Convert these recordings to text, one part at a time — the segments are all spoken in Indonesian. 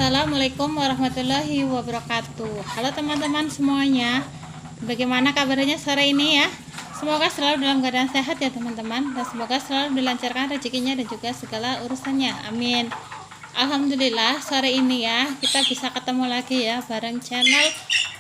Assalamualaikum warahmatullahi wabarakatuh. Halo teman-teman semuanya, bagaimana kabarnya sore ini ya? Semoga selalu dalam keadaan sehat ya teman-teman, dan semoga selalu dilancarkan rezekinya dan juga segala urusannya, amin. Alhamdulillah sore ini ya kita bisa ketemu lagi ya bareng channel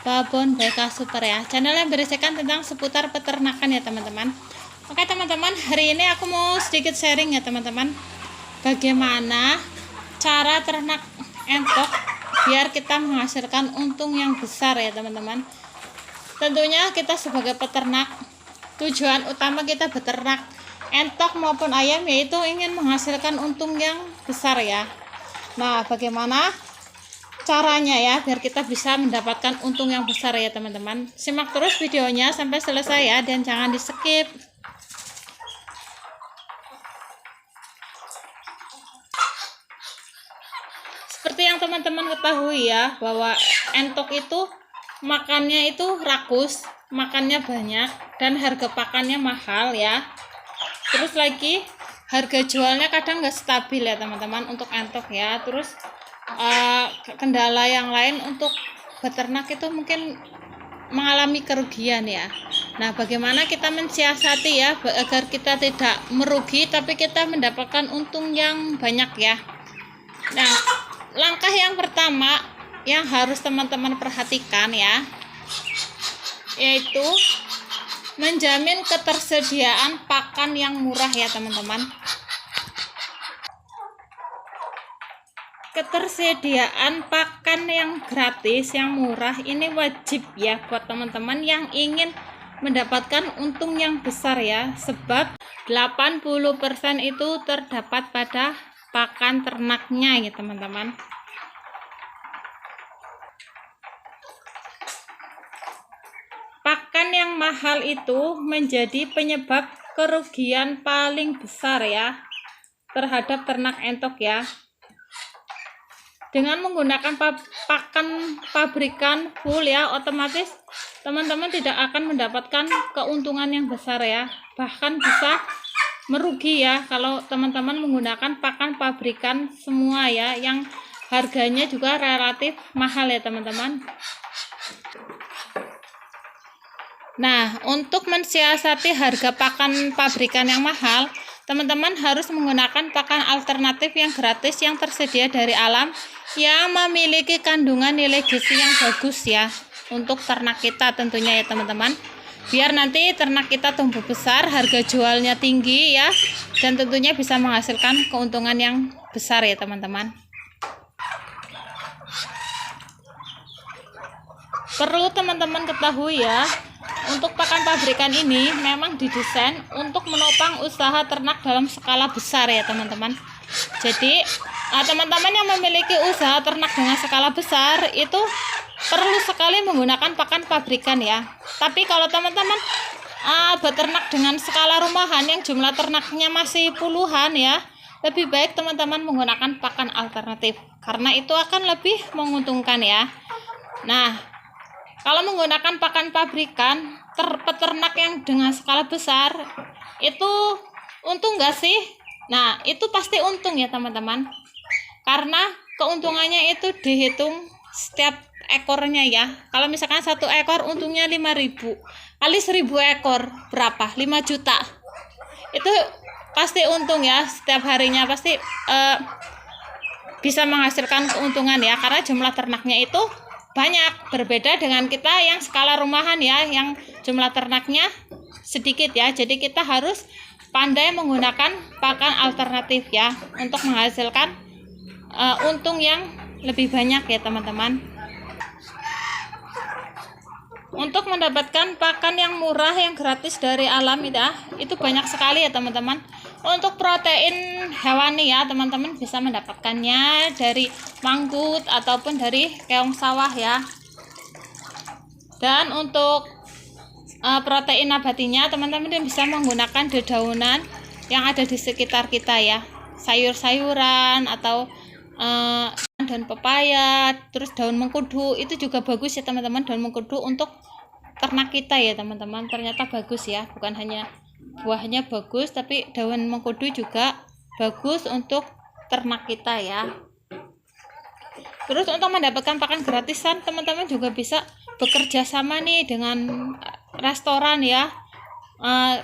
Babon BK Super ya, channel yang berisikan tentang seputar peternakan ya teman-teman. Oke teman-teman, hari ini aku mau sedikit sharing ya teman-teman, bagaimana cara ternak entok biar kita menghasilkan untung yang besar ya teman-teman. Tentunya kita sebagai peternak, tujuan utama kita beternak entok maupun ayam yaitu ingin menghasilkan untung yang besar ya. Nah, bagaimana caranya ya biar kita bisa mendapatkan untung yang besar ya teman-teman. Simak terus videonya sampai selesai ya, dan jangan di skip. Seperti yang teman-teman ketahui ya, bahwa entok itu makannya itu rakus, makannya banyak, dan harga pakannya mahal ya. Terus lagi harga jualnya kadang nggak stabil ya teman-teman untuk entok ya. Terus kendala yang lain untuk beternak itu mungkin mengalami kerugian ya. Nah, bagaimana kita mensiasati ya agar kita tidak merugi tapi kita mendapatkan untung yang banyak ya. Nah, langkah yang pertama yang harus teman-teman perhatikan ya, yaitu menjamin ketersediaan pakan yang murah ya teman-teman. Ketersediaan pakan yang gratis, yang murah ini wajib ya buat teman-teman yang ingin mendapatkan untung yang besar ya, sebab 80% itu terdapat pada pakan ternaknya ya teman-teman. Pakan yang mahal itu menjadi penyebab kerugian paling besar ya terhadap ternak entok ya. Dengan menggunakan pakan pabrikan full ya, otomatis teman-teman tidak akan mendapatkan keuntungan yang besar ya, bahkan bisa merugi ya kalau teman-teman menggunakan pakan pabrikan semua ya, yang harganya juga relatif mahal ya teman-teman. Nah, untuk mensiasati harga pakan pabrikan yang mahal, teman-teman harus menggunakan pakan alternatif yang gratis yang tersedia dari alam, yang memiliki kandungan nilai gizi yang bagus ya untuk ternak kita tentunya ya teman-teman. Biar nanti ternak kita tumbuh besar, harga jualnya tinggi ya, dan tentunya bisa menghasilkan keuntungan yang besar ya teman-teman. Perlu teman-teman ketahui ya, untuk pakan pabrikan ini memang didesain untuk menopang usaha ternak dalam skala besar ya teman-teman. Jadi teman-teman yang memiliki usaha ternak dengan skala besar itu perlu sekali menggunakan pakan pabrikan ya. Tapi kalau teman-teman beternak dengan skala rumahan yang jumlah ternaknya masih puluhan ya, lebih baik teman-teman menggunakan pakan alternatif, karena itu akan lebih menguntungkan ya. Nah, kalau menggunakan pakan pabrikan, peternak yang dengan skala besar itu untung nggak sih? Nah, itu pasti untung ya teman-teman, karena keuntungannya itu dihitung setiap ekornya ya. Kalau misalkan satu ekor untungnya 5.000 kali 1.000 ekor berapa? 5 juta. Itu pasti untung ya, setiap harinya pasti bisa menghasilkan keuntungan ya, karena jumlah ternaknya itu banyak. Berbeda dengan kita yang skala rumahan ya, yang jumlah ternaknya sedikit ya. Jadi kita harus pandai menggunakan pakan alternatif ya untuk menghasilkan untung yang lebih banyak ya teman-teman. Untuk mendapatkan pakan yang murah yang gratis dari alam itu banyak sekali ya teman-teman. Untuk protein hewani ya teman-teman bisa mendapatkannya dari manggut ataupun dari keong sawah ya. Dan untuk protein nabatinya teman-teman bisa menggunakan dedaunan yang ada di sekitar kita ya, sayur-sayuran atau daun pepaya, terus daun mengkudu itu juga bagus ya teman-teman. Daun mengkudu untuk ternak kita ya teman-teman, ternyata bagus ya, bukan hanya buahnya bagus tapi daun mengkudu juga bagus untuk ternak kita ya. Terus untuk mendapatkan pakan gratisan, teman-teman juga bisa bekerja sama nih dengan restoran ya.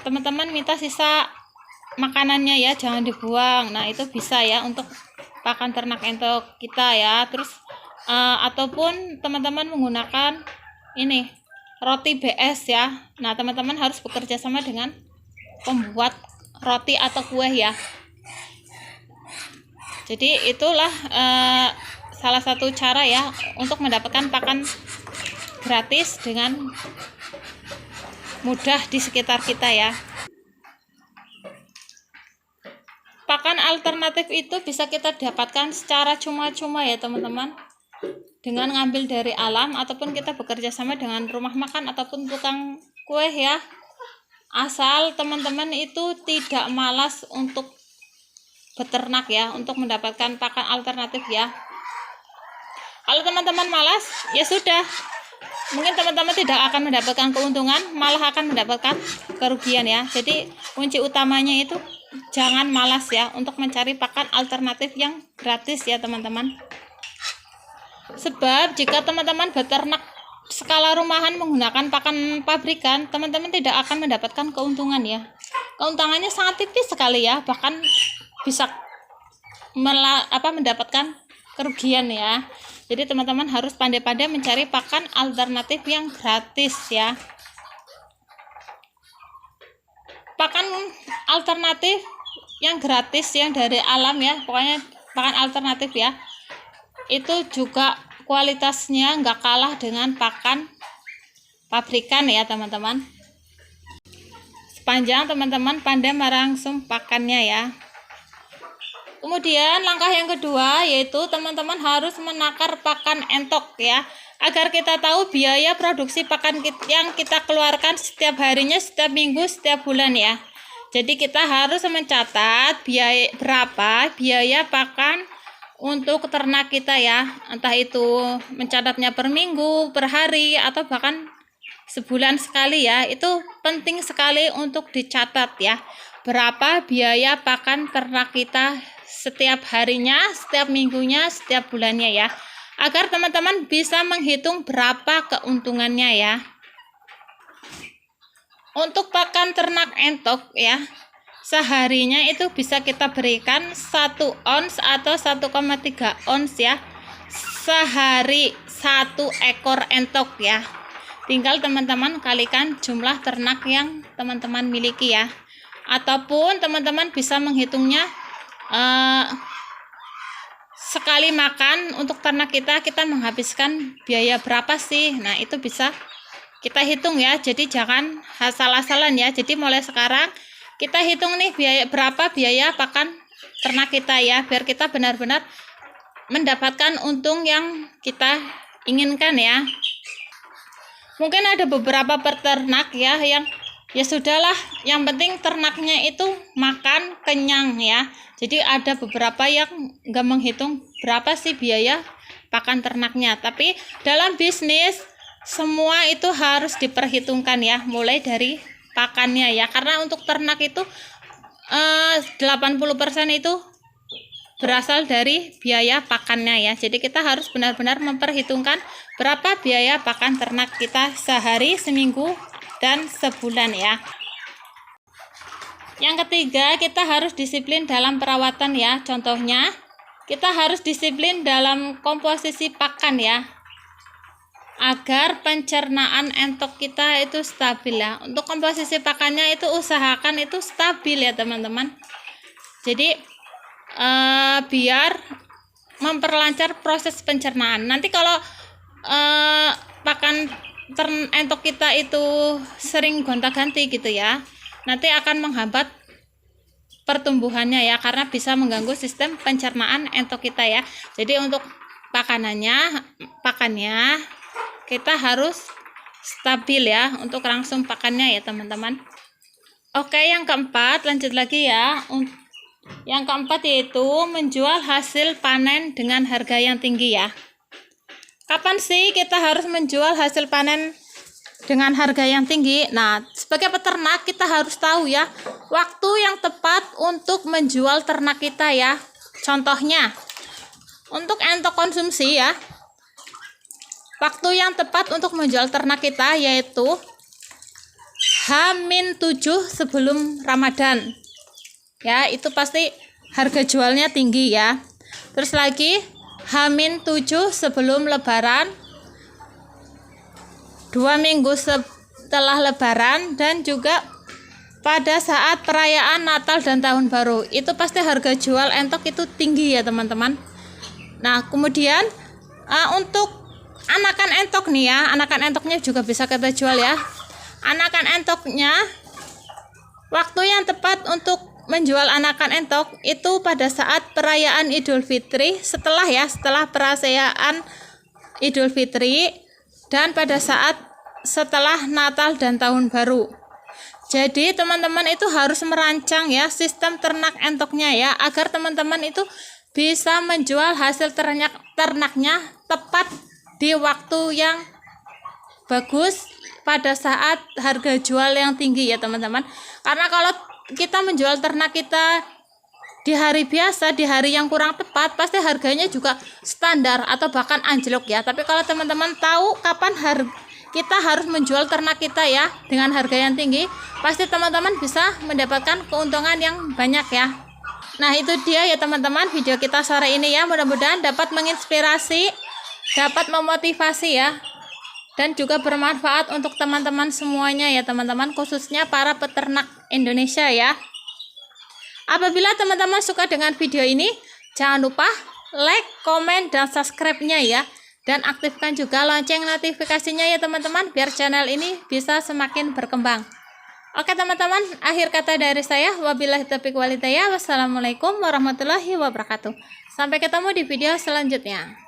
Teman-teman minta sisa makanannya ya, jangan dibuang. Nah, itu bisa ya untuk pakan ternak entok kita ya. Terus ataupun teman-teman menggunakan ini roti BS ya. Nah, teman-teman harus bekerja sama dengan pembuat roti atau kue ya. Jadi itulah salah satu cara ya untuk mendapatkan pakan gratis dengan mudah di sekitar kita ya. Pakan alternatif itu bisa kita dapatkan secara cuma-cuma ya teman-teman, dengan ngambil dari alam ataupun kita bekerja sama dengan rumah makan ataupun tukang kue ya. Asal teman-teman itu tidak malas untuk beternak ya, untuk mendapatkan pakan alternatif ya. Kalau teman-teman malas, ya sudah, mungkin teman-teman tidak akan mendapatkan keuntungan, malah akan mendapatkan kerugian ya. Jadi kunci utamanya itu jangan malas ya untuk mencari pakan alternatif yang gratis ya teman-teman. Sebab jika teman-teman beternak skala rumahan menggunakan pakan pabrikan, teman-teman tidak akan mendapatkan keuntungan ya. Keuntungannya sangat tipis sekali ya, bahkan bisa mendapatkan kerugian ya. Jadi teman-teman harus pandai-pandai mencari pakan alternatif yang gratis ya. Pakan alternatif yang gratis yang dari alam ya, pokoknya pakan alternatif ya, itu juga kualitasnya nggak kalah dengan pakan pabrikan ya teman-teman. Sepanjang teman-teman pandai merangsung pakannya ya. Kemudian langkah yang kedua yaitu teman-teman harus menakar pakan entok ya, agar kita tahu biaya produksi pakan yang kita keluarkan setiap harinya, setiap minggu, setiap bulan ya. Jadi kita harus mencatat berapa biaya pakan untuk ternak kita ya, entah itu mencatatnya per minggu, per hari, atau bahkan sebulan sekali ya. Itu penting sekali untuk dicatat ya, berapa biaya pakan ternak kita setiap harinya, setiap minggunya, setiap bulannya ya, agar teman-teman bisa menghitung berapa keuntungannya ya. Untuk pakan ternak entok ya, seharinya itu bisa kita berikan 1 ons atau 1,3 ons ya, sehari 1 ekor entok ya. Tinggal teman-teman kalikan jumlah ternak yang teman-teman miliki ya, ataupun teman-teman bisa menghitungnya sekali makan untuk ternak kita menghabiskan biaya berapa sih. Nah, itu bisa kita hitung ya. Jadi jangan asal-asalan ya. Jadi mulai sekarang kita hitung nih berapa biaya pakan ternak kita ya, biar kita benar-benar mendapatkan untung yang kita inginkan ya. Mungkin ada beberapa peternak ya yang ya sudahlah, yang penting ternaknya itu makan kenyang ya. Jadi ada beberapa yang nggak menghitung berapa sih biaya pakan ternaknya. Tapi dalam bisnis semua itu harus diperhitungkan ya, mulai dari pakannya ya. Karena untuk ternak itu 80% itu berasal dari biaya pakannya ya. Jadi kita harus benar-benar memperhitungkan berapa biaya pakan ternak kita sehari, seminggu, dan sebulan ya. Yang ketiga, kita harus disiplin dalam perawatan ya. Contohnya, kita harus disiplin dalam komposisi pakan ya, agar pencernaan entok kita itu stabil ya. Untuk komposisi pakannya itu usahakan itu stabil ya teman-teman. Jadi biar memperlancar proses pencernaan. Nanti kalau pakan entok kita itu sering gonta-ganti gitu ya, nanti akan menghambat pertumbuhannya ya, karena bisa mengganggu sistem pencernaan entok kita ya. Jadi untuk pakannya kita harus stabil ya, untuk langsung pakannya ya teman-teman. Oke, yang keempat lanjut lagi ya. Yang keempat yaitu menjual hasil panen dengan harga yang tinggi ya. Kapan sih kita harus menjual hasil panen dengan harga yang tinggi? Nah, sebagai peternak kita harus tahu ya waktu yang tepat untuk menjual ternak kita ya. Contohnya, Untuk entok konsumsi ya, waktu yang tepat untuk menjual ternak kita yaitu H-7 sebelum Ramadan. Ya, itu pasti harga jualnya tinggi ya. Terus lagi H-7 sebelum Lebaran, 2 minggu setelah Lebaran, dan juga pada saat perayaan Natal dan Tahun Baru. Itu pasti harga jual entok itu tinggi ya teman-teman. Nah, kemudian untuk anakan entok nih ya, anakan entoknya juga bisa kita jual ya. Anakan entoknya, waktu yang tepat untuk menjual anakan entok itu pada saat perayaan Idul Fitri, setelah perayaan Idul Fitri, dan pada saat setelah Natal dan Tahun Baru. Jadi teman-teman itu harus merancang ya sistem ternak entoknya ya, agar teman-teman itu bisa menjual hasil ternaknya tepat di waktu yang bagus pada saat harga jual yang tinggi ya teman-teman. Karena kalau kita menjual ternak kita di hari biasa, di hari yang kurang tepat, pasti harganya juga standar atau bahkan anjlok ya. Tapi kalau teman-teman tahu kapan kita harus menjual ternak kita ya dengan harga yang tinggi, pasti teman-teman bisa mendapatkan keuntungan yang banyak ya. Nah, itu dia ya teman-teman video kita sore ini ya, mudah-mudahan dapat menginspirasi, dapat memotivasi ya, dan juga bermanfaat untuk teman-teman semuanya ya teman-teman, khususnya para peternak Indonesia ya. Apabila teman-teman suka dengan video ini, jangan lupa like, komen, dan subscribe-nya ya. Dan aktifkan juga lonceng notifikasinya ya teman-teman, biar channel ini bisa semakin berkembang. Oke teman-teman, akhir kata dari saya, wabillahi taufiq wal hidayah. Wassalamualaikum warahmatullahi wabarakatuh. Sampai ketemu di video selanjutnya.